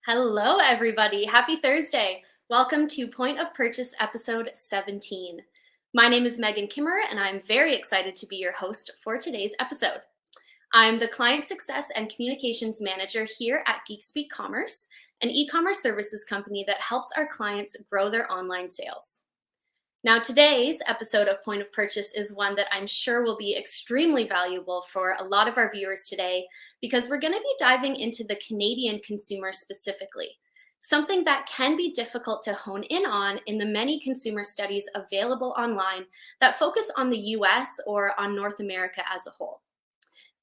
Hello, everybody. Happy Thursday. Welcome to Point of Purchase episode 17. My name is Megan Kimmerer, and I'm very excited to be your host for today's episode. I'm the Client Success and Communications Manager here at GeekSpeak Commerce, an e-commerce services company that helps our clients grow their online sales. Now, today's episode of Point of Purchase is one that I'm sure will be extremely valuable for a lot of our viewers today because we're going to be diving into the Canadian consumer specifically, something that can be difficult to hone in on in the many consumer studies available online that focus on the US or on North America as a whole.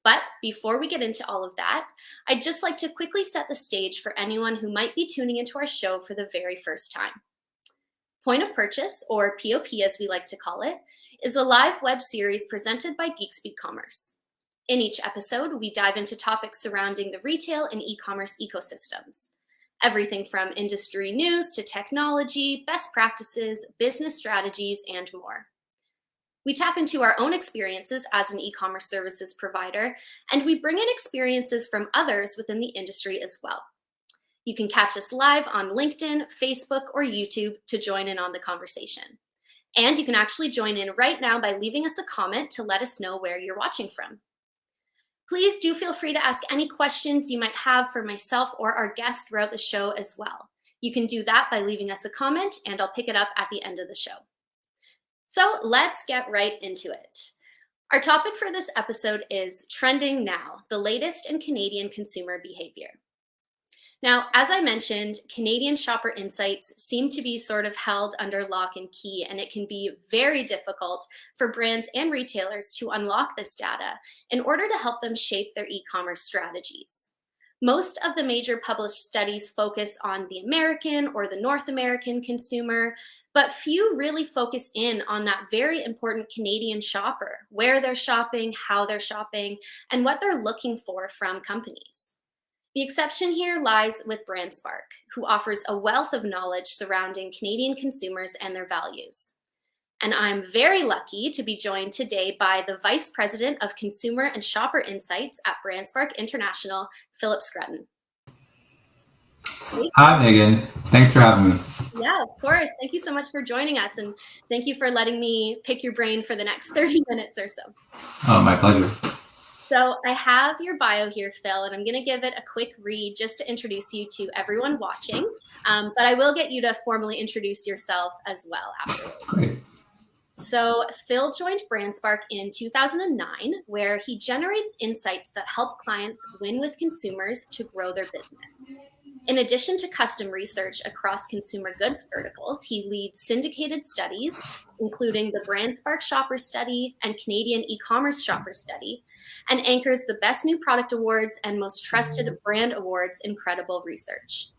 But before we get into all of that, I'd just like to quickly set the stage for anyone who might be tuning into our show for the very first time. Point of Purchase, or POP as we like to call it, is a live web series presented by GeekSpeak Commerce. In each episode, we dive into topics surrounding the retail and e-commerce ecosystems. Everything from industry news to technology, best practices, business strategies, and more. We tap into our own experiences as an e-commerce services provider, and we bring in experiences from others within the industry as well. You can catch us live on LinkedIn, Facebook, or YouTube to join in on the conversation. And you can actually join in right now by leaving us a comment to let us know where you're watching from. Please do feel free to ask any questions you might have for myself or our guests throughout the show as well. You can do that by leaving us a comment, and I'll pick it up at the end of the show. So let's get right into it. Our topic for this episode is Trending Now, the latest in Canadian consumer behavior. Now, as I mentioned, Canadian shopper insights seem to be sort of held under lock and key, and it can be very difficult for brands and retailers to unlock this data in order to help them shape their e-commerce strategies. Most of the major published studies focus on the American or the North American consumer, but few really focus in on that very important Canadian shopper, where they're shopping, how they're shopping, and what they're looking for from companies. The exception here lies with BrandSpark, who offers a wealth of knowledge surrounding Canadian consumers and their values. And I'm very lucky to be joined today by the Vice President of Consumer and Shopper Insights at BrandSpark International, Philip Scrutton. Hi, Megan. Thanks for having me. Yeah, of course. Thank you so much for joining us, and thank you for letting me pick your brain for the next 30 minutes or so. Oh, my pleasure. So I have your bio here, Phil, and I'm going to give it a quick read just to introduce you to everyone watching. But I will get you to formally introduce yourself as well afterwards. Great. So Phil joined BrandSpark in 2009, where he generates insights that help clients win with consumers to grow their business. In addition to custom research across consumer goods verticals, he leads syndicated studies, including the BrandSpark Shopper Study and Canadian E-commerce Shopper Study, and anchors the Best New Product Awards and Most Trusted Brand Awards in credible research.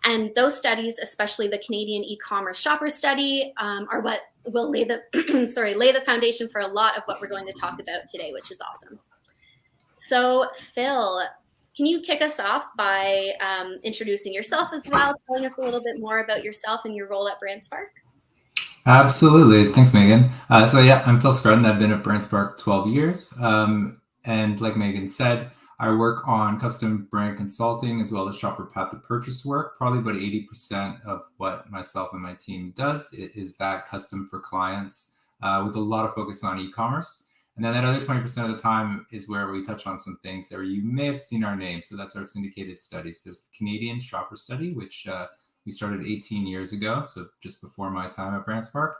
And those studies, especially the Canadian E-commerce Shopper Study, are what will lay the lay the foundation for a lot of what we're going to talk about today, which is awesome. So, Phil, can you kick us off by introducing yourself as well, telling us a little bit more about yourself and your role at BrandSpark? Absolutely. Thanks, Megan. I'm Phil Scrutton. I've been at BrandSpark 12 years. And like Megan said, I work on custom brand consulting as well as shopper path to purchase work. Probably about 80% of what myself and my team does is that custom for clients with a lot of focus on e-commerce. And then that other 20% of the time is where we touch on some things that you may have seen our name. So that's our syndicated studies. There's the Canadian Shopper Study, which we started 18 years ago, so just before my time at BrandSpark.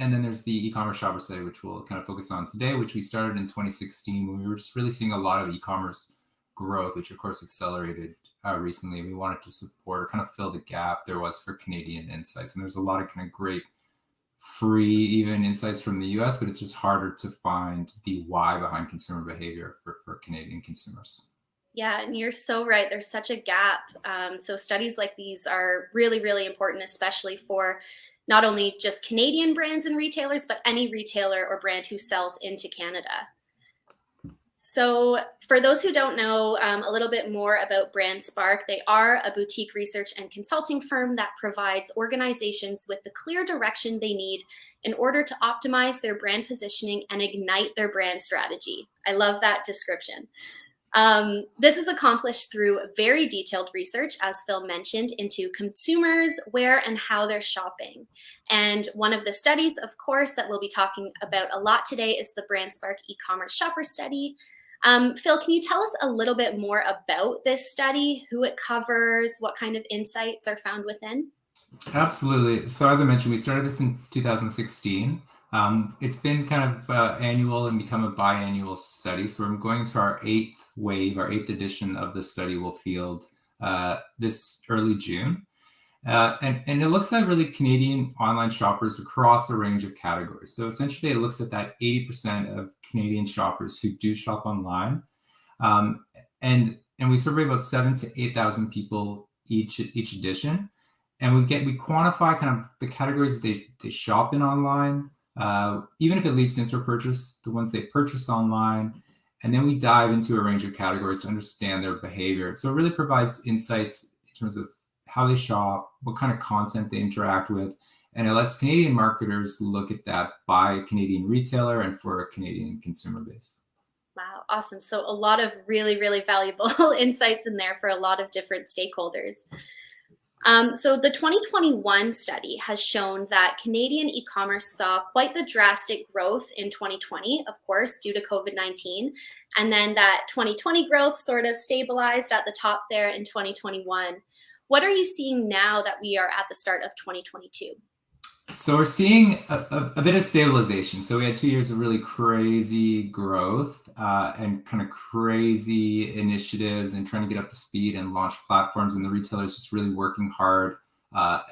And then there's the e-commerce shopper study, which we'll kind of focus on today, which we started in 2016 when we were just really seeing a lot of e-commerce growth, which of course accelerated recently. We wanted to support or kind of fill the gap there was for Canadian insights. And there's a lot of kind of great free even insights from the US, but it's just harder to find the why behind consumer behavior for Canadian consumers. Yeah, and you're so right. There's such a gap. So studies like these are really, really important, especially for not only just Canadian brands and retailers, but any retailer or brand who sells into Canada. So for those who don't know a little bit more about BrandSpark, they are a boutique research and consulting firm that provides organizations with the clear direction they need in order to optimize their brand positioning and ignite their brand strategy. I love that description. This is accomplished through very detailed research, as Phil mentioned, into consumers, where and how they're shopping. And one of the studies, of course, that we'll be talking about a lot today is the BrandSpark e-commerce shopper study. Phil, can you tell us a little bit more about this study, who it covers, what kind of insights are found within? Absolutely. So as I mentioned, we started this in 2016. It's been kind of annual and become a biannual study. So we're going to our eighth wave, our eighth edition of the study will field this early June. And it looks at really Canadian online shoppers across a range of categories. So essentially, it looks at that 80% of Canadian shoppers who do shop online. Um, and we survey about 7,000 to 8,000 people each edition, and we quantify kind of the categories they shop in online, even if it leads to in-store purchase, the ones they purchase online, and then we dive into a range of categories to understand their behavior. So it really provides insights in terms of how they shop, what kind of content they interact with, and it lets Canadian marketers look at that by Canadian retailer and for a Canadian consumer base. Wow, awesome. So a lot of really, really valuable insights in there for a lot of different stakeholders. So the 2021 study has shown that Canadian e-commerce saw quite the drastic growth in 2020, of course, due to COVID-19. And then that 2020 growth sort of stabilized at the top there in 2021. What are you seeing now that we are at the start of 2022? So we're seeing a bit of stabilization. So we had 2 years of really crazy growth and kind of crazy initiatives and trying to get up to speed and launch platforms, and the retailers just really working hard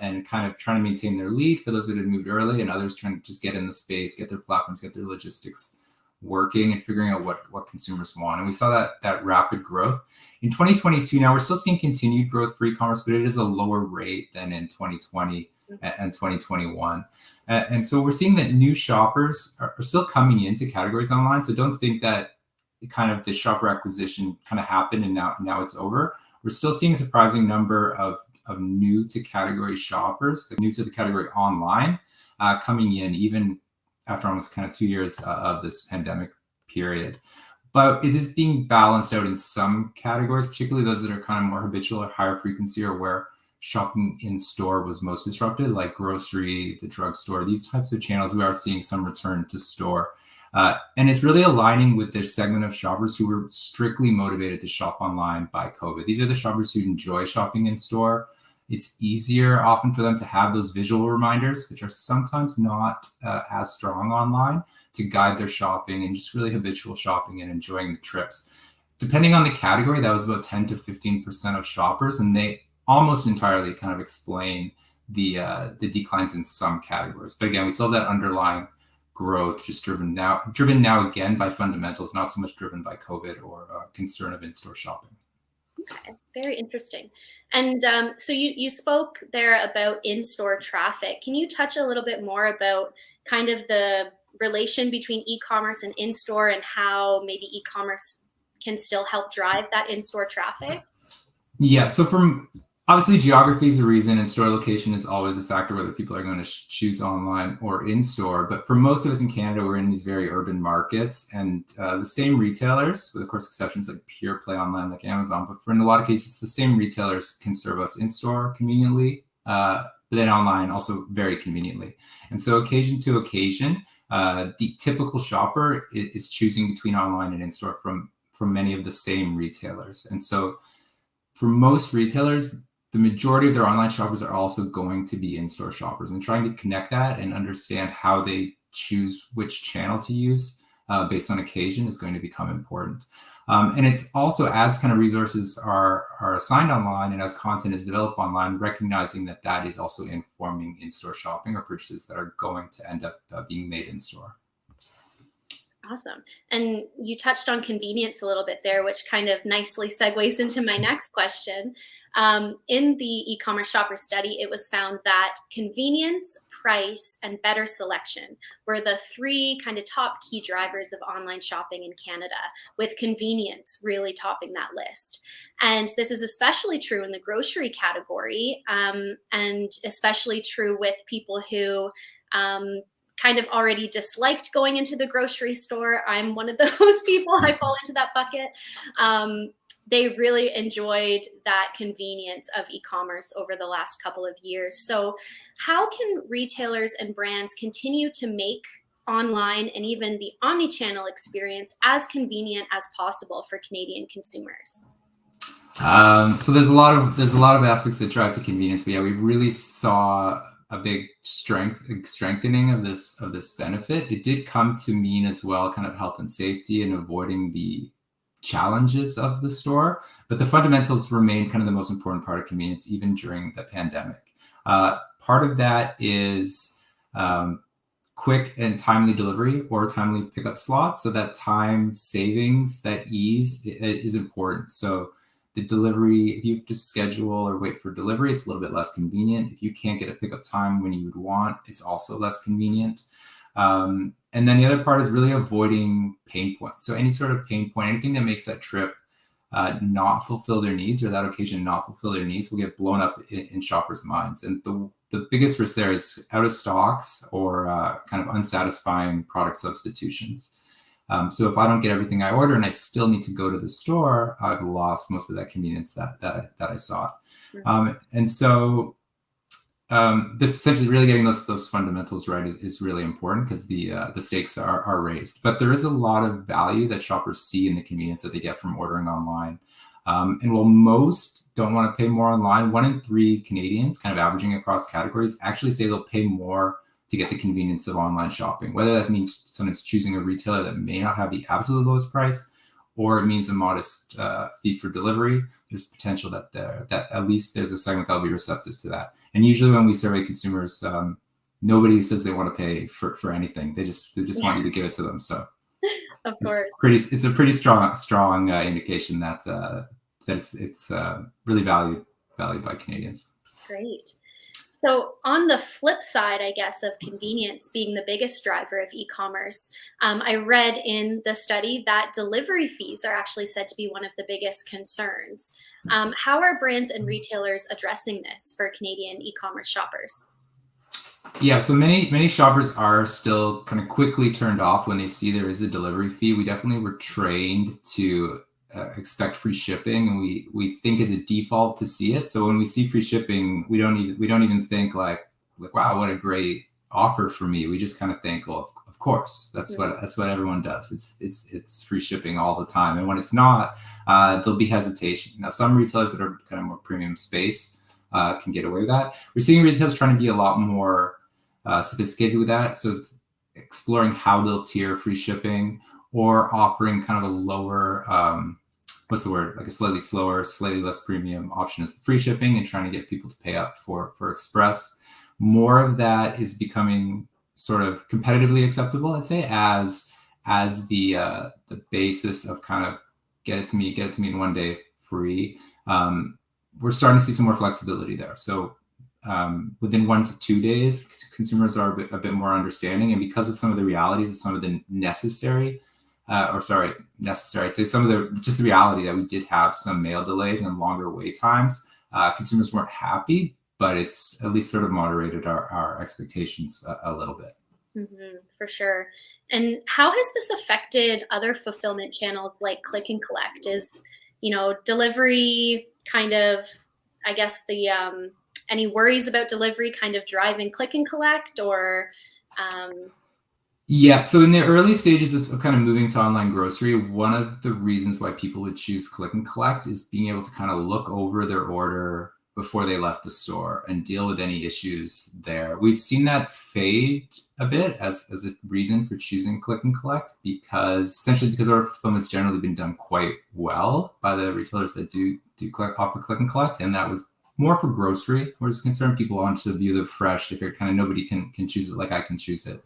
and kind of trying to maintain their lead for those that had moved early, and others trying to just get in the space, get their platforms, get their logistics working and figuring out what consumers want. And we saw that rapid growth. In 2022, now we're still seeing continued growth for e-commerce, but it is a lower rate than in 2020 and 2021. And so we're seeing that new shoppers are still coming into categories online. So don't think that kind of the shopper acquisition kind of happened and now it's over. We're still seeing a surprising number of new to category shoppers, new to the category online, coming in even after almost kind of 2 years of this pandemic period. But it is being balanced out in some categories, particularly those that are kind of more habitual or higher frequency, or where shopping in store was most disrupted, like grocery, the drugstore, these types of channels. We are seeing some return to store. And it's really aligning with this segment of shoppers who were strictly motivated to shop online by COVID. These are the shoppers who enjoy shopping in store. It's easier often for them to have those visual reminders, which are sometimes not as strong online, to guide their shopping and just really habitual shopping and enjoying the trips. Depending on the category, that was about 10 to 15% of shoppers, and they almost entirely kind of explain the declines in some categories. But again, we still have that underlying growth, just driven now again by fundamentals, not so much driven by COVID or concern of in-store shopping. Okay, very interesting. And so you spoke there about in-store traffic. Can you touch a little bit more about kind of the relation between e-commerce and in-store, and how maybe e-commerce can still help drive that in-store traffic? Yeah, so from obviously geography is a reason, and store location is always a factor whether people are going to choose online or in store. But for most of us in Canada, we're in these very urban markets, and the same retailers, with of course exceptions like pure play online like Amazon, but for in a lot of cases, the same retailers can serve us in store conveniently, but then online also very conveniently. And so occasion to occasion, the typical shopper is choosing between online and in store from many of the same retailers. And so for most retailers, the majority of their online shoppers are also going to be in-store shoppers, and trying to connect that and understand how they choose which channel to use based on occasion is going to become important. And it's also, as kind of resources are assigned online and as content is developed online, recognizing that that is also informing in-store shopping or purchases that are going to end up being made in store. Awesome. And you touched on convenience a little bit there, which kind of nicely segues into my next question. In the e-commerce shopper study, it was found that convenience, price, and better selection were the three kind of top key drivers of online shopping in Canada, with convenience really topping that list. And this is especially true in the grocery category, and especially true with people who kind of already disliked going into the grocery store. I'm one of those people. I fall into that bucket. They really enjoyed that convenience of e-commerce over the last couple of years. So how can retailers and brands continue to make online and even the omni-channel experience as convenient as possible for Canadian consumers? So there's a lot of aspects that drive to convenience, but yeah, we really saw a big strengthening of this benefit. It did come to mean as well kind of health and safety and avoiding the challenges of the store, but the fundamentals remain kind of the most important part of convenience even during the pandemic. Part of that is quick and timely delivery or timely pickup slots, so that time savings, that ease is important. So the delivery, if you have to schedule or wait for delivery, it's a little bit less convenient. If you can't get a pickup time when you would want, it's also less convenient. And then the other part is really avoiding pain points. So any sort of pain point, anything that makes that trip not fulfill their needs, or that occasion not fulfill their needs, will get blown up in shoppers' minds. And the biggest risk there is out of stocks or kind of unsatisfying product substitutions. So if I don't get everything I order and I still need to go to the store, I've lost most of that convenience that I sought. And so this essentially really getting those fundamentals right is really important, because the stakes are raised. But there is a lot of value that shoppers see in the convenience that they get from ordering online. And while most don't want to pay more online, 1 in 3 Canadians, kind of averaging across categories, actually say they'll pay more to get the convenience of online shopping, whether that means sometimes choosing a retailer that may not have the absolute lowest price, or it means a modest fee for delivery. There's potential that at least there's a segment that'll be receptive to that. And usually when we survey consumers, nobody says they want to pay for anything. They just want you to give it to them. So of course, it's a pretty strong indication that it's really valued by Canadians. Great. So on the flip side, I guess, of convenience being the biggest driver of e-commerce, I read in the study that delivery fees are actually said to be one of the biggest concerns. How are brands and retailers addressing this for Canadian e-commerce shoppers? Yeah, so many shoppers are still kind of quickly turned off when they see there is a delivery fee. We definitely were trained to expect free shipping, and we think as a default to see it. So when we see free shipping, we don't even think like wow, what a great offer for me. We just kind of think, well, of course, that's what everyone does. It's free shipping all the time. And when it's not, there'll be hesitation. Now, some retailers that are kind of more premium space can get away with that. We're seeing retailers trying to be a lot more sophisticated with that. So exploring how they'll tier free shipping, or offering kind of a lower, like a slightly slower, slightly less premium option as the free shipping, and trying to get people to pay up for express. More of that is becoming sort of competitively acceptable, I'd say, as the basis of kind of get it to me in 1 day free. We're starting to see some more flexibility there. So within 1 to 2 days, consumers are a bit more understanding, and because of some of the realities of some of the necessary, I'd say some of just the reality that we did have some mail delays and longer wait times, consumers weren't happy, but it's at least sort of moderated our expectations a little bit. Mm-hmm, for sure. And how has this affected other fulfillment channels like click and collect? Is, delivery kind of, I guess, the any worries about delivery kind of driving click and collect, or Yeah, so in the early stages of kind of moving to online grocery, one of the reasons why people would choose click and collect is being able to kind of look over their order before they left the store and deal with any issues there. We've seen that fade a bit as a reason for choosing click and collect, because our fulfillment's generally been done quite well by the retailers that do offer click and collect, and that was more for grocery, whereas concerned people want to view the fresh. If you're kind of nobody can choose it like I can choose it.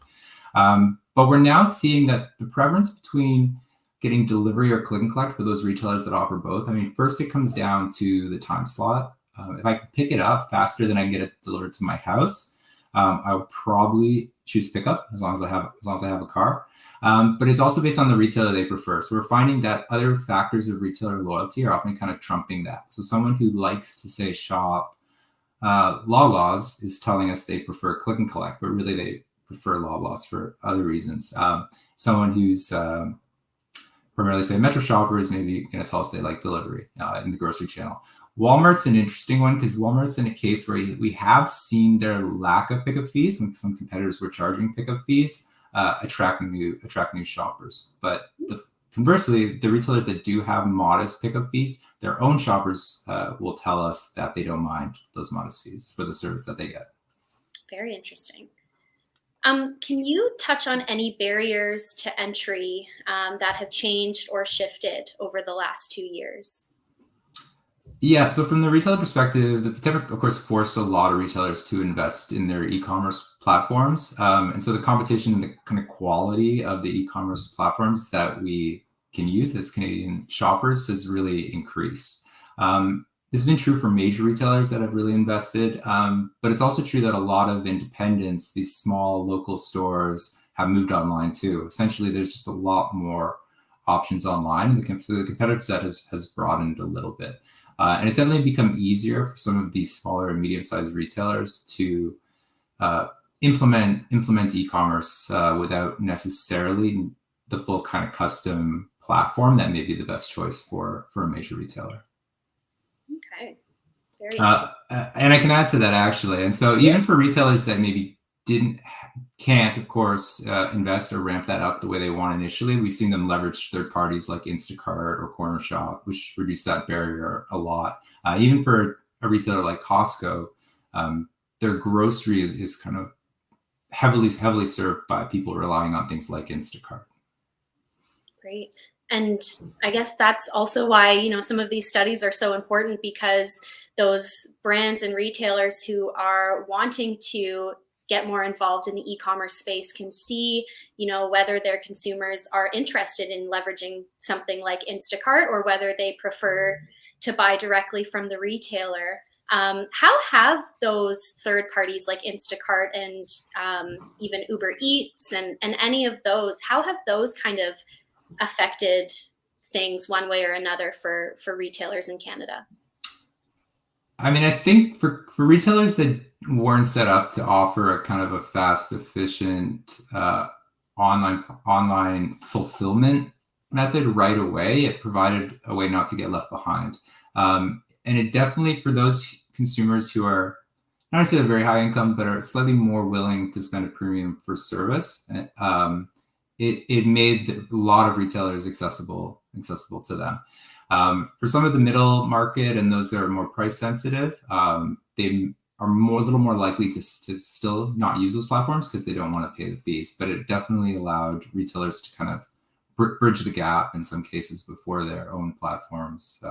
But we're now seeing that the preference between getting delivery or click and collect for those retailers that offer both. I mean, first it comes down to the time slot. If I can pick it up faster than I can get it delivered to my house, I would probably choose pickup as long as I have a car. But it's also based on the retailer they prefer. So we're finding that other factors of retailer loyalty are often kind of trumping that. So someone who likes to shop Lawlaws is telling us they prefer click and collect, but really they prefer Loblaws for other reasons. Someone who's primarily, say, Metro shoppers, maybe going to tell us they like delivery in the grocery channel. Walmart's an interesting one because Walmart's in a case where we have seen their lack of pickup fees when some competitors were charging pickup fees attract new shoppers. But conversely, the retailers that do have modest pickup fees, their own shoppers will tell us that they don't mind those modest fees for the service that they get. Very interesting. Can you touch on any barriers to entry that have changed or shifted over the last 2 years? Yeah, so from the retailer perspective, the pandemic, of course, forced a lot of retailers to invest in their e-commerce platforms. And so the competition and the kind of quality of the e-commerce platforms that we can use as Canadian shoppers has really increased. This has been true for major retailers that have really invested, but it's also true that a lot of independents, these small local stores, have moved online too. Essentially, there's just a lot more options online, so the competitive set has broadened a little bit. And it's definitely become easier for some of these smaller and medium-sized retailers to implement e-commerce without necessarily the full kind of custom platform that may be the best choice for a major retailer. Okay. And I can add to that actually. And so even for retailers that maybe can't, of course, invest or ramp that up the way they want initially, we've seen them leverage third parties like Instacart or Corner Shop, which reduce that barrier a lot. Even for a retailer like Costco, their grocery is kind of heavily served by people relying on things like Instacart. Great. And I guess that's also why, some of these studies are so important, because those brands and retailers who are wanting to get more involved in the e-commerce space can see, whether their consumers are interested in leveraging something like Instacart or whether they prefer to buy directly from the retailer. How have those third parties like Instacart and even Uber Eats and any of those, how have those kind of affected things one way or another for retailers in Canada? I mean, I think for retailers that weren't set up to offer a kind of a fast, efficient online fulfillment method right away, it provided a way not to get left behind. And it definitely, for those consumers who are not necessarily very high income, but are slightly more willing to spend a premium for service, it made a lot of retailers accessible to them. For some of the middle market and those that are more price sensitive, they are a little more likely to still not use those platforms because they don't want to pay the fees. But it definitely allowed retailers to kind of bridge the gap in some cases before their own platforms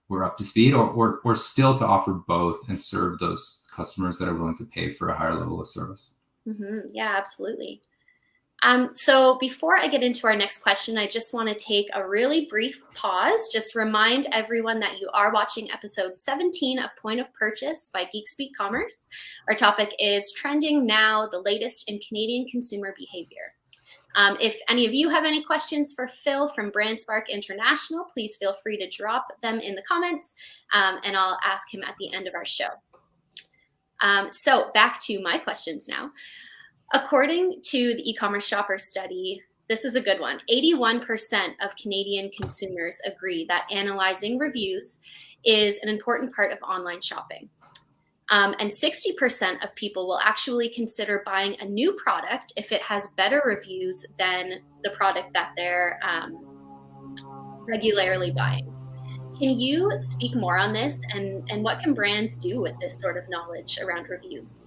were up to speed, or still to offer both and serve those customers that are willing to pay for a higher level of service. Mm-hmm. Yeah, absolutely. So before I get into our next question, I just want to take a really brief pause. Just remind everyone that you are watching episode 17 of Point of Purchase by Geek Speak Commerce. Our topic is Trending Now, the latest in Canadian consumer behavior. If any of you have any questions for Phil from BrandSpark International, please feel free to drop them in the comments, and I'll ask him at the end of our show. So back to my questions now. According to the e-commerce shopper study, this is a good one. 81% of Canadian consumers agree that analyzing reviews is an important part of online shopping. And 60% of people will actually consider buying a new product if it has better reviews than the product that they're regularly buying. Can you speak more on this, and what can brands do with this sort of knowledge around reviews?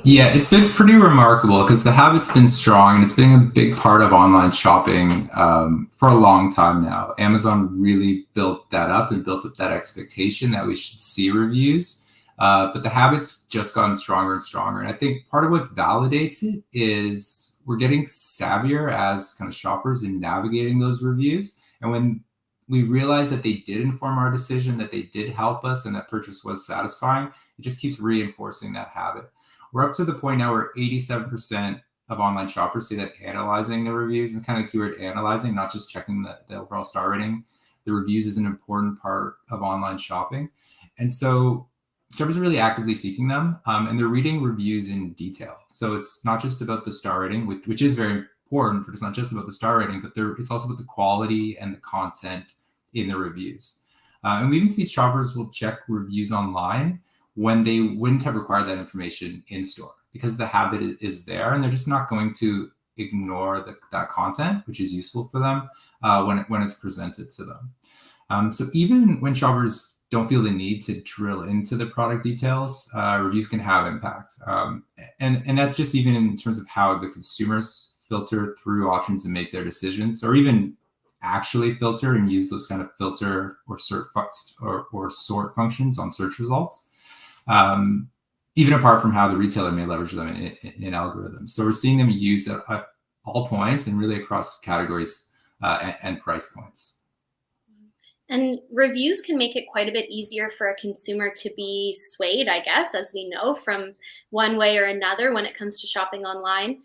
Yeah, it's been pretty remarkable because the habit's been strong and it's been a big part of online shopping for a long time now. Amazon really built that up and built up that expectation that we should see reviews. But the habit's just gotten stronger and stronger. And I think part of what validates it is we're getting savvier as kind of shoppers in navigating those reviews. And when we realize that they did inform our decision, that they did help us, and that purchase was satisfying, it just keeps reinforcing that habit. We're up to the point now where 87% of online shoppers say that analyzing the reviews, and kind of keyword analyzing, not just checking the overall star rating, the reviews is an important part of online shopping. And so shoppers are really actively seeking them, and they're reading reviews in detail. So it's not just about the star rating, which is very important, but it's not just about the star rating, but it's also about the quality and the content in the reviews. And we even see shoppers will check reviews online when they wouldn't have required that information in store, because the habit is there, and they're just not going to ignore that content, which is useful for them when it's presented to them. So even when shoppers don't feel the need to drill into the product details, reviews can have impact. And that's just even in terms of how the consumers filter through options and make their decisions, or even actually filter and use those kind of filter or sort functions on search results. Even apart from how the retailer may leverage them in algorithms. So we're seeing them used at all points and really across categories and price points. And reviews can make it quite a bit easier for a consumer to be swayed, I guess, as we know, from one way or another when it comes to shopping online.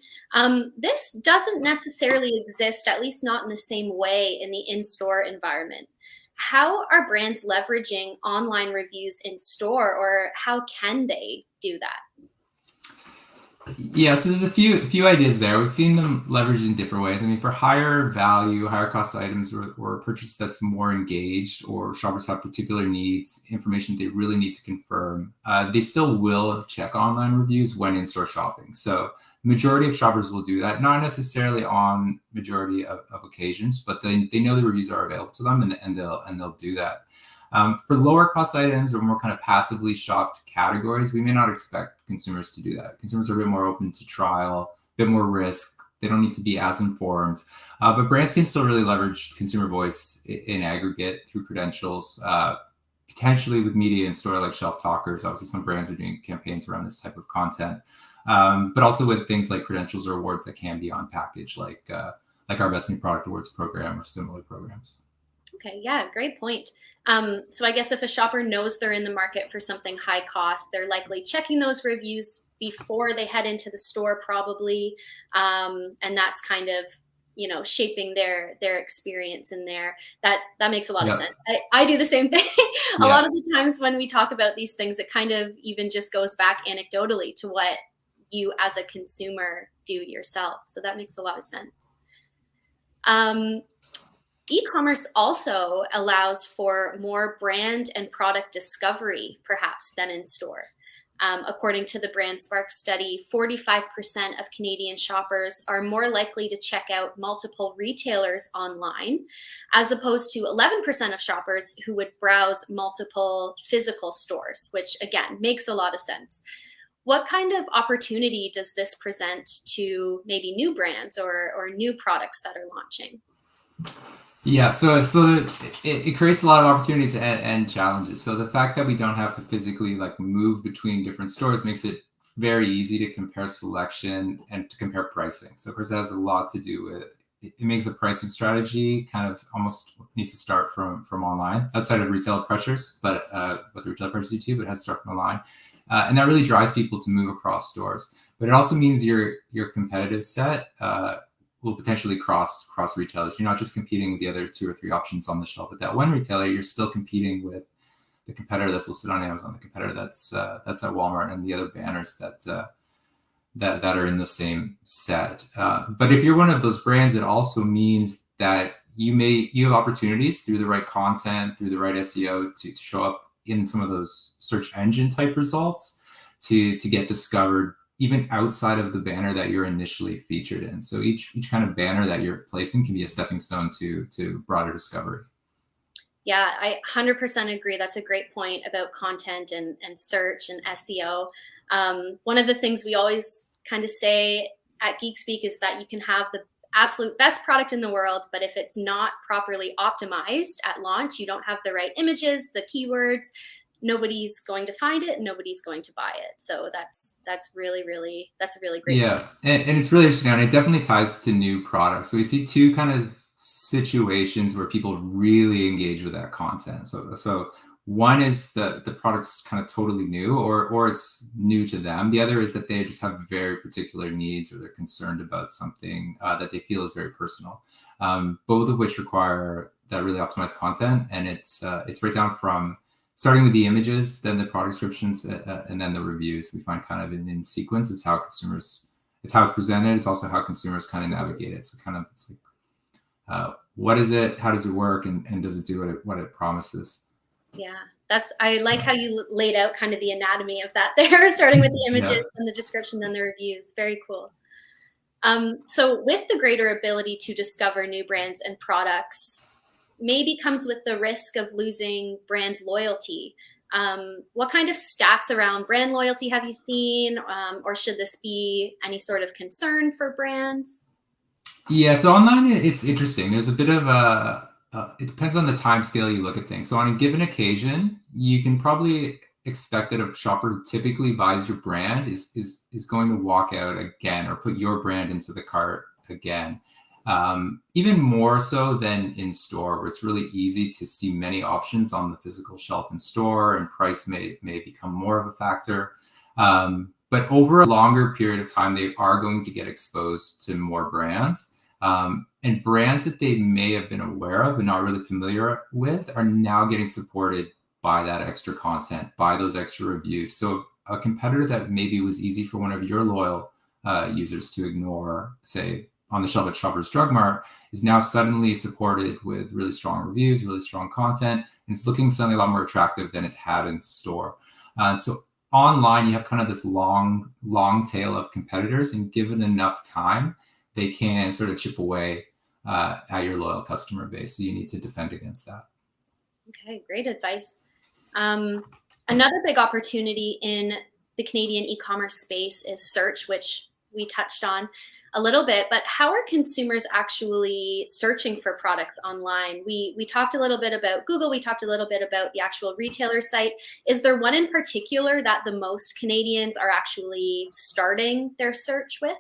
This doesn't necessarily exist, at least not in the same way, in the in-store environment. How are brands leveraging online reviews in store, or how can they do that? Yeah, so there's a few ideas there. We've seen them leveraged in different ways. I mean, for higher value, higher cost items, or a purchase that's more engaged, or shoppers have particular needs, information they really need to confirm, they still will check online reviews when in-store shopping. So majority of shoppers will do that, not necessarily on majority of occasions, but they know the reviews are available to them, and they'll do that. For lower cost items or more kind of passively shopped categories, we may not expect consumers to do that. Consumers are a bit more open to trial, a bit more risk. They don't need to be as informed. But brands can still really leverage consumer voice in aggregate through credentials, potentially with media in store like shelf talkers. Obviously, some brands are doing campaigns around this type of content, but also with things like credentials or awards that can be on package, like our Best New Product Awards program or similar programs. Okay, yeah, great point. So I guess if a shopper knows they're in the market for something high cost, they're likely checking those reviews before they head into the store, probably, and that's kind of shaping their experience in there. That makes a lot of sense. I do the same thing. A lot of the times when we talk about these things, it kind of even just goes back anecdotally to what you as a consumer do yourself. So that makes a lot of sense. E-commerce also allows for more brand and product discovery, perhaps, than in store. According to the BrandSpark study, 45% of Canadian shoppers are more likely to check out multiple retailers online, as opposed to 11% of shoppers who would browse multiple physical stores, which again makes a lot of sense. What kind of opportunity does this present to maybe new brands or new products that are launching? Yeah, so it creates a lot of opportunities and challenges. So the fact that we don't have to physically move between different stores makes it very easy to compare selection and to compare pricing. So of course, it has a lot to do with it makes the pricing strategy kind of almost needs to start from online, outside of retail pressures, but the retail pressures do too, but it has to start from online, and that really drives people to move across stores. But it also means your competitive set will potentially cross retailers. You're not just competing with the other 2 or 3 options on the shelf at that one retailer. You're still competing with the competitor that's listed on Amazon, the competitor that's at Walmart, and the other banners that are in the same set. But if you're one of those brands, it also means that you have opportunities through the right content, through the right SEO to show up in some of those search engine type results to get discovered even outside of the banner that you're initially featured in. So each kind of banner that you're placing can be a stepping stone to broader discovery. Yeah, I 100% agree. That's a great point about content and search and SEO. One of the things we always kind of say at Geek Speak is that you can have the absolute best product in the world, but if it's not properly optimized at launch, you don't have the right images, the keywords, nobody's going to find it, nobody's going to buy it. So that's really that's a really great point. And it's really interesting, and it definitely ties to new products. So we see 2 kind of situations where people really engage with that content. So one is the product's kind of totally new, or it's new to them. The other is that they just have very particular needs, or they're concerned about something that they feel is very personal. Both of which require that really optimized content, and it's right down from starting with the images, then the product descriptions, and then the reviews. We find kind of in sequence. It's how it's presented. It's also how consumers kind of navigate it. So kind of it's like, what is it? How does it work? And does it do what it promises? Yeah, I like how you laid out kind of the anatomy of that there, starting with the images Yeah. and the description, then the reviews. Very cool. So with the greater ability to discover new brands and products, maybe comes with the risk of losing brand loyalty. What kind of stats around brand loyalty have you seen? Or should this be any sort of concern for brands? Yeah, so online it's interesting. There's a bit of it depends on the time scale you look at things. So on a given occasion, you can probably expect that a shopper who typically buys your brand is going to walk out again or put your brand into the cart again. Even more so than in store, where it's really easy to see many options on the physical shelf in store, and price may become more of a factor. But over a longer period of time, they are going to get exposed to more brands. And brands that they may have been aware of but not really familiar with are now getting supported by that extra content, by those extra reviews. So a competitor that maybe was easy for one of your loyal users to ignore, say on the shelf at Shoppers Drug Mart, is now suddenly supported with really strong reviews, really strong content, and it's looking suddenly a lot more attractive than it had in store. So online, you have kind of this long tail of competitors, and given enough time, they can sort of chip away at your loyal customer base. So you need to defend against that. Okay, great advice. Another big opportunity in the Canadian e-commerce space is search, which we touched on a little bit, but how are consumers actually searching for products online? We talked a little bit about Google, we talked a little bit about the actual retailer site. Is there one in particular that the most Canadians are actually starting their search with?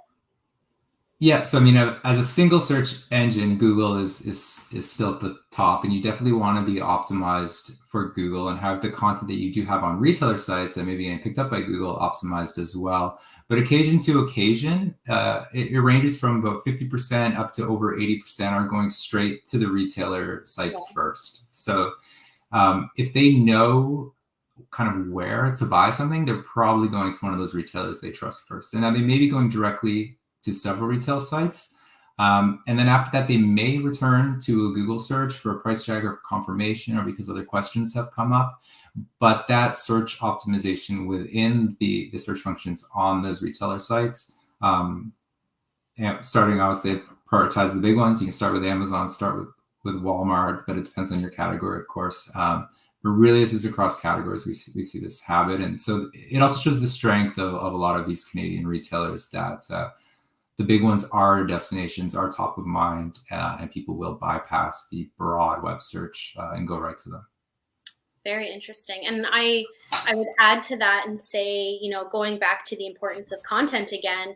Yeah, so I mean, as a single search engine, Google is still at the top, and you definitely want to be optimized for Google and have the content that you do have on retailer sites that may be getting picked up by Google optimized as well. But occasion to occasion, it ranges from about 50% up to over 80% are going straight to the retailer sites first. So if they know kind of where to buy something, they're probably going to one of those retailers they trust first. And now they may be going directly to several retail sites. And then after that, they may return to a Google search for a price check or confirmation or because other questions have come up. But that search optimization within the search functions on those retailer sites, starting obviously prioritize the big ones. You can start with Amazon, start with Walmart, but it depends on your category, of course. But really, this is across categories. We see this habit. And so it also shows the strength of a lot of these Canadian retailers that the big ones are destinations, are top of mind, and people will bypass the broad web search and go right to them. Very interesting. And I would add to that and say, going back to the importance of content again,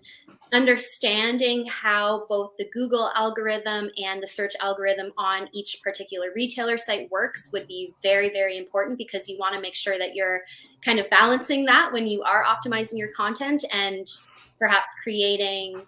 understanding how both the Google algorithm and the search algorithm on each particular retailer site works would be very, very important, because you want to make sure that you're kind of balancing that when you are optimizing your content and perhaps creating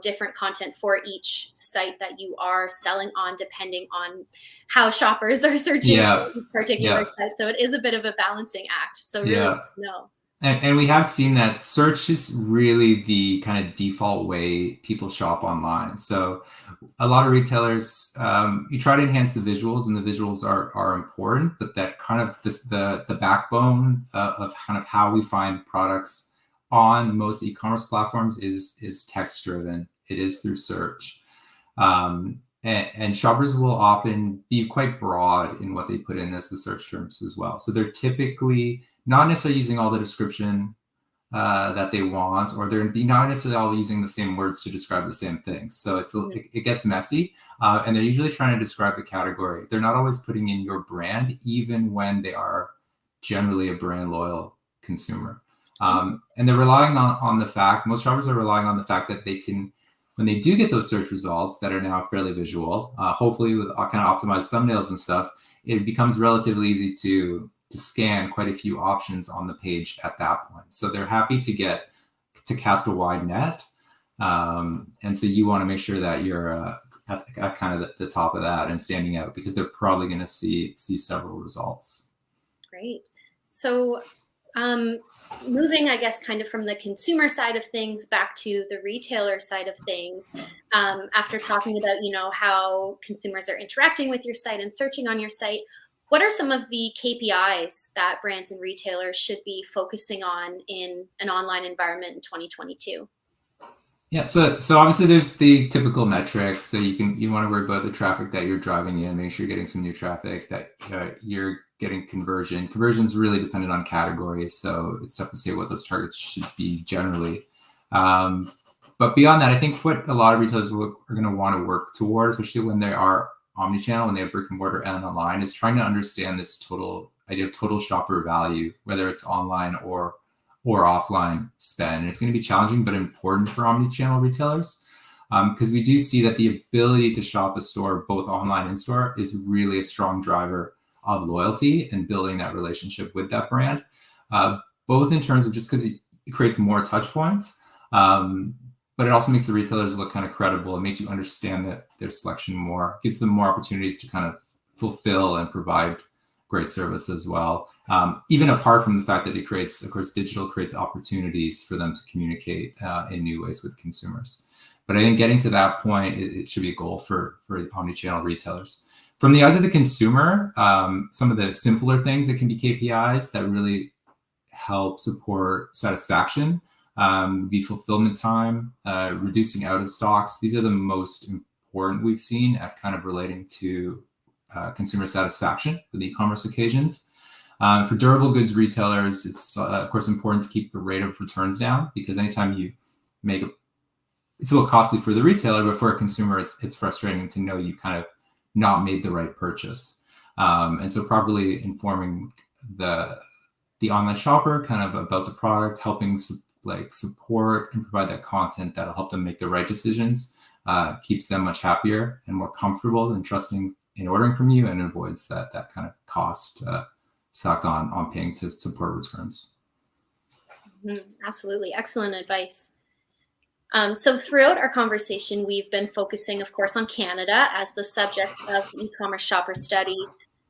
different content for each site that you are selling on, depending on how shoppers are searching for each particular site. So it is a bit of a balancing act. So really, no. And we have seen that search is really the kind of default way people shop online. So a lot of retailers, you try to enhance the visuals, and the visuals are important, but that kind of the backbone of kind of how we find products on most e-commerce platforms is text driven. It is through search. And shoppers will often be quite broad in what they put in as the search terms as well. So they're typically not necessarily using all the description that they want, or they're not necessarily all using the same words to describe the same things. So it gets messy, and they're usually trying to describe the category. They're not always putting in your brand, even when they are generally a brand loyal consumer. And they're relying on the fact, most shoppers are relying on the fact that they can, when they do get those search results that are now fairly visual, hopefully with kind of optimized thumbnails and stuff, it becomes relatively easy to scan quite a few options on the page at that point. So they're happy to cast a wide net. And so you want to make sure that you're at kind of the top of that and standing out, because they're probably going to see several results. Great. So, moving, I guess, kind of from the consumer side of things back to the retailer side of things, after talking about, how consumers are interacting with your site and searching on your site, what are some of the KPIs that brands and retailers should be focusing on in an online environment in 2022? Yeah, so obviously there's the typical metrics. So you want to worry about the traffic that you're driving in, make sure you're getting some new traffic, that you're getting conversion. Conversion's really dependent on categories, so it's tough to say what those targets should be generally. But beyond that, I think what a lot of retailers are going to want to work towards, especially when they are omnichannel, when they have brick and mortar and online, is trying to understand this total idea of total shopper value, whether it's online or offline spend. And it's going to be challenging, but important for omnichannel retailers, because we do see that the ability to shop a store, both online and store, is really a strong driver of loyalty and building that relationship with that brand, both in terms of just because it creates more touch points, but it also makes the retailers look kind of credible. It makes you understand that their selection more, gives them more opportunities to kind of fulfill and provide great service as well. Even apart from the fact that it creates, of course, digital creates opportunities for them to communicate in new ways with consumers. But I think getting to that point, it should be a goal for omnichannel retailers. From the eyes of the consumer, some of the simpler things that can be KPIs that really help support satisfaction, be fulfillment time, reducing out of stocks. These are the most important we've seen at kind of relating to consumer satisfaction with e-commerce occasions. For durable goods retailers, it's of course important to keep the rate of returns down, because anytime you make it's a little costly for the retailer, but for a consumer, it's frustrating to know you kind of not made the right purchase. And so properly informing the online shopper kind of about the product, helping support and provide that content that'll help them make the right decisions, keeps them much happier and more comfortable and trusting in ordering from you, and avoids that kind of cost suck on paying to support returns. Absolutely. Excellent advice. So throughout our conversation, we've been focusing, of course, on Canada as the subject of the e-commerce shopper study.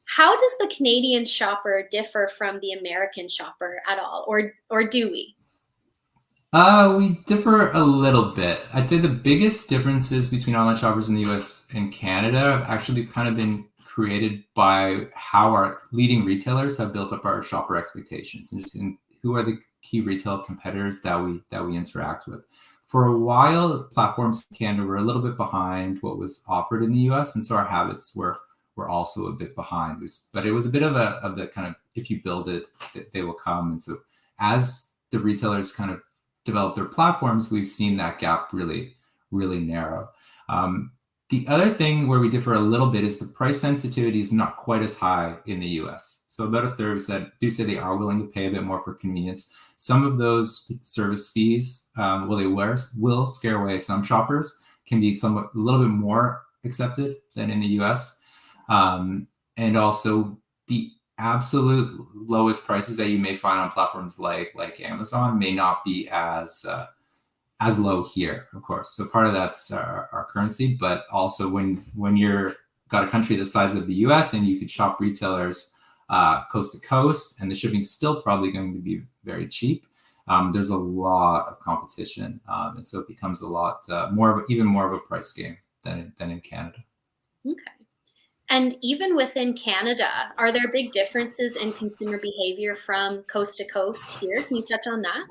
How does the Canadian shopper differ from the American shopper at all, or do we? We differ a little bit. I'd say the biggest differences between online shoppers in the US and Canada have actually kind of been created by how our leading retailers have built up our shopper expectations, and just who are the key retail competitors that we interact with. For a while, platforms in Canada were a little bit behind what was offered in the US, and so our habits were also a bit behind. But it was a bit of the kind of, if you build it, they will come. And so as the retailers kind of develop their platforms, we've seen that gap really, really narrow. The other thing where we differ a little bit is the price sensitivity is not quite as high in the US. So about a third do say they are willing to pay a bit more for convenience. Some of those service fees, they will scare away some shoppers, can be a little bit more accepted than in the US. And also the absolute lowest prices that you may find on platforms like Amazon may not be as low here, of course. So part of that's our currency, but also when you're got a country the size of the US and you could shop retailers coast to coast, and the shipping's still probably going to be very cheap, there's a lot of competition, and so it becomes a lot even more of a price game than in Canada. Okay. And even within Canada, are there big differences in consumer behavior from coast to coast here? Can you touch on that?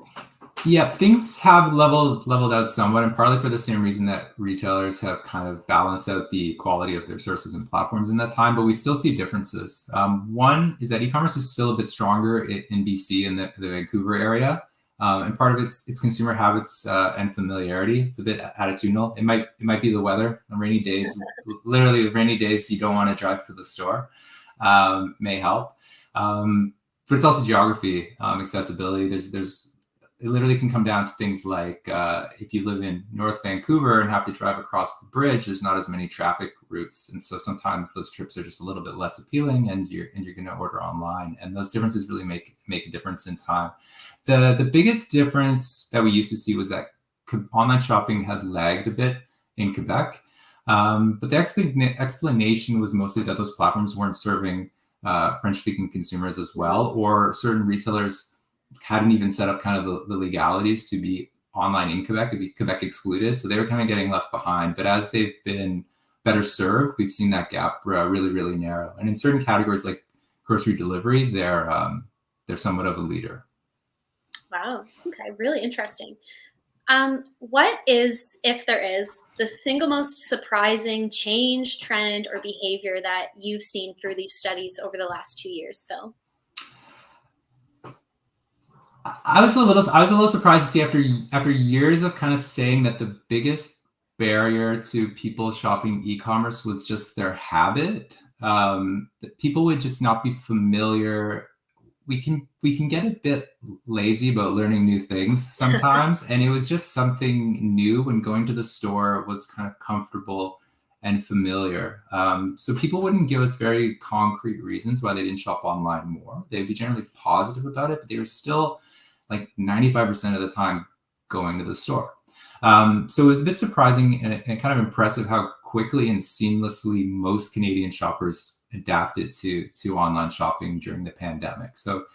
Yeah, things have leveled out somewhat, and partly for the same reason that retailers have kind of balanced out the quality of their sources and platforms in that time, but we still see differences. One is that e-commerce is still a bit stronger in BC, in the Vancouver area, and part of it's consumer habits and familiarity. It's a bit attitudinal. It might be the weather. On rainy days, literally rainy days, you don't want to drive to the store. May help, but it's also geography, accessibility. It literally can come down to things like if you live in North Vancouver and have to drive across the bridge, there's not as many traffic routes, and so sometimes those trips are just a little bit less appealing, and you're going to order online, and those differences really make a difference in time. The biggest difference that we used to see was that online shopping had lagged a bit in Quebec, but the explanation was mostly that those platforms weren't serving French-speaking consumers as well, or certain retailers hadn't even set up kind of the legalities to be online in Quebec, it'd be Quebec excluded. So they were kind of getting left behind. But as they've been better served, we've seen that gap really, really narrow. And in certain categories like grocery delivery, they're somewhat of a leader. Wow. Okay. Really interesting. What is, if there is, the single most surprising change, trend, or behavior that you've seen through these studies over the last 2 years, Phil? I was a little surprised to see after years of kind of saying that the biggest barrier to people shopping e-commerce was just their habit. That people would just not be familiar. We can get a bit lazy about learning new things sometimes, and it was just something new when going to the store was kind of comfortable and familiar. So people wouldn't give us very concrete reasons why they didn't shop online more. They'd be generally positive about it, but they were still like 95% of the time going to the store. So it was a bit surprising and kind of impressive how quickly and seamlessly most Canadian shoppers adapted to online shopping during the pandemic. So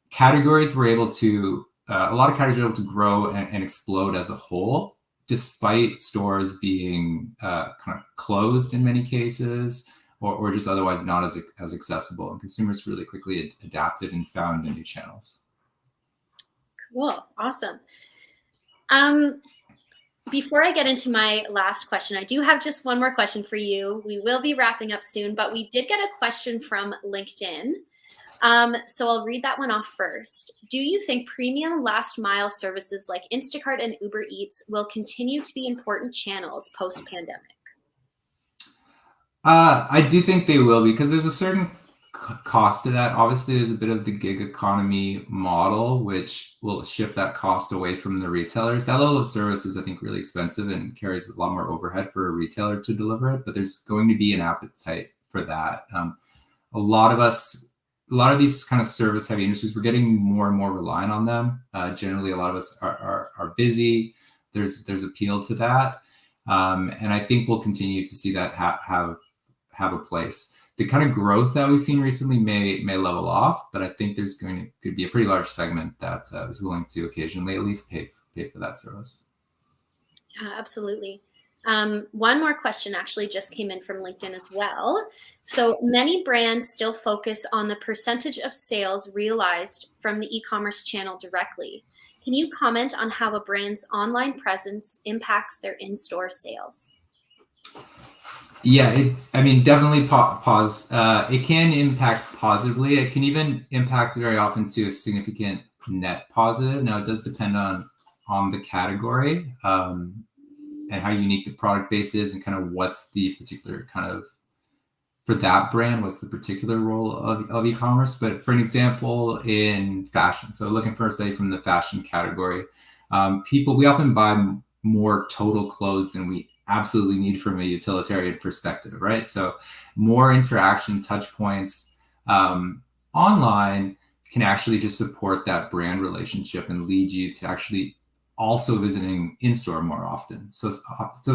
categories were able to, a lot of categories were able to grow and explode as a whole, despite stores being kind of closed in many cases, or just otherwise not as accessible. And consumers really quickly adapted and found the new channels. Cool. Awesome. Before I get into my last question, I do have just one more question for you. We will be wrapping up soon, but we did get a question from LinkedIn. So I'll read that one off first. Do you think premium last mile services like Instacart and Uber Eats will continue to be important channels post-pandemic? I do think they will, because there's a certain cost to that. Obviously, there's a bit of the gig economy model, which will shift that cost away from the retailers. That level of service is, I think, really expensive and carries a lot more overhead for a retailer to deliver it, but there's going to be an appetite for that. A lot of these kind of service heavy industries, we're getting more and more reliant on them. Generally, a lot of us are busy. There's appeal to that. And I think we'll continue to see that have a place. The kind of growth that we've seen recently may level off, but I think there's could be a pretty large segment that is willing to occasionally at least pay for that service. Yeah, absolutely. One more question actually just came in from LinkedIn as well. So many brands still focus on the percentage of sales realized from the e-commerce channel directly. Can you comment on how a brand's online presence impacts their in-store sales? Yeah, definitely pause. It can impact positively. It can even impact very often to a significant net positive. Now, it does depend on the category and how unique the product base is, and kind of what's the particular kind of, for that brand, what's the particular role of e-commerce. But for an example, in fashion, so looking for, say, from the fashion category, we often buy more total clothes than we absolutely need from a utilitarian perspective, right? So more interaction, touch points online can actually just support that brand relationship and lead you to actually also visiting in-store more often. So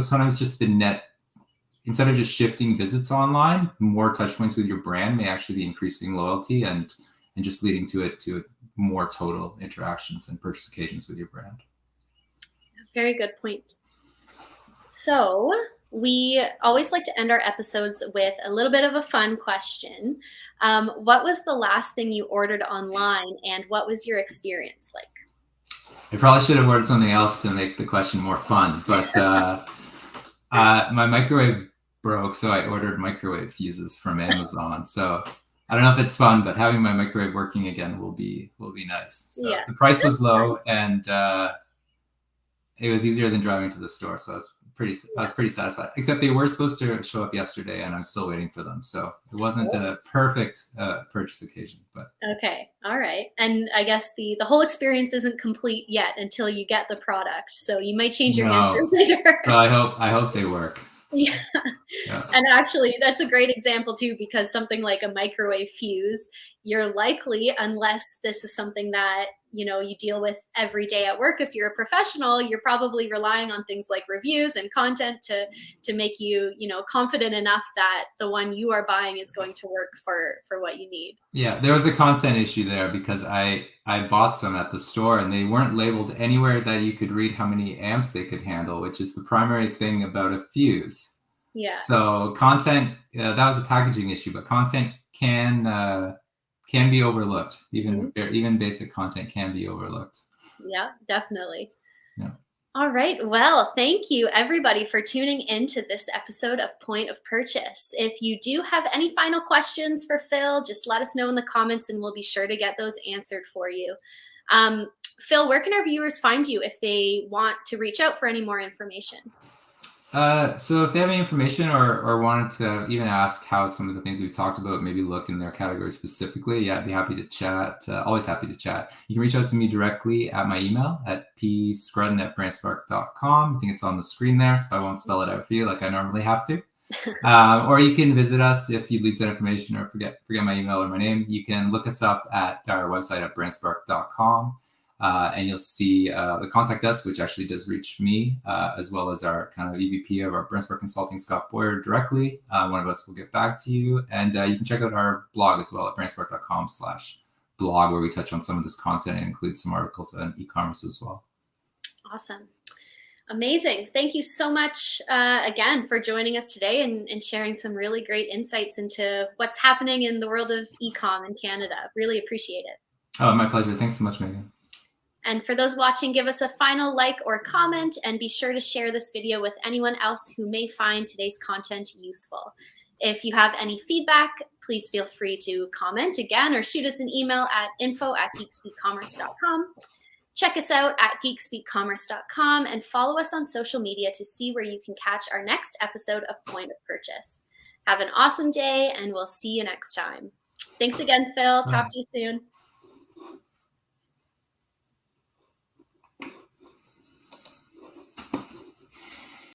sometimes just the net, instead of just shifting visits online, more touch points with your brand may actually be increasing loyalty and just leading to more total interactions and purchase occasions with your brand. Very good point. So we always like to end our episodes with a little bit of a fun question. What was the last thing you ordered online, and what was your experience like? I probably should have ordered something else to make the question more fun, but my microwave broke, so I ordered microwave fuses from Amazon. So I don't know if it's fun, but having my microwave working again will be nice. So yeah. The price was low, and it was easier than driving to the store, so I was pretty satisfied. Except they were supposed to show up yesterday, and I'm still waiting for them. So it wasn't a perfect purchase occasion, but okay, all right. And I guess the whole experience isn't complete yet until you get the product. So you might change your answer later. So I hope they work. Yeah. And actually, that's a great example too, because something like a microwave fuse, you're likely, unless this is something that you deal with every day at work. If you're a professional, you're probably relying on things like reviews and content to make you, confident enough that the one you are buying is going to work for what you need. Yeah, there was a content issue there because I bought some at the store and they weren't labeled anywhere that you could read how many amps they could handle, which is the primary thing about a fuse. Yeah. So content, that was a packaging issue, but content can be overlooked. Even basic content can be overlooked. Yeah, definitely. Yeah. All right. Well, thank you everybody for tuning into this episode of Point of Purchase. If you do have any final questions for Phil, just let us know in the comments and we'll be sure to get those answered for you. Phil, where can our viewers find you if they want to reach out for any more information? So if they have any information or wanted to even ask how some of the things we've talked about maybe look in their category specifically, yeah, I'd be happy to chat. Always happy to chat. You can reach out to me directly at my email at pscrutton@brandspark.com. I think it's on the screen there, so I won't spell it out for you like I normally have to. Or you can visit us if you lose that information or forget my email or my name. You can look us up at our website at brandspark.com. And you'll see the contact us, which actually does reach me, as well as our kind of EVP of our BrandSpark Consulting, Scott Boyer, directly. One of us will get back to you. And you can check out our blog as well at brandspark.com/blog, where we touch on some of this content and include some articles on e-commerce as well. Awesome. Amazing. Thank you so much again for joining us today and sharing some really great insights into what's happening in the world of e-com in Canada. Really appreciate it. Oh, my pleasure. Thanks so much, Megan. And for those watching, give us a final like or comment and be sure to share this video with anyone else who may find today's content useful. If you have any feedback, please feel free to comment again or shoot us an email at info@geekspeakcommerce.com. Check us out at geekspeakcommerce.com and follow us on social media to see where you can catch our next episode of Point of Purchase. Have an awesome day and we'll see you next time. Thanks again, Phil. Talk to you soon.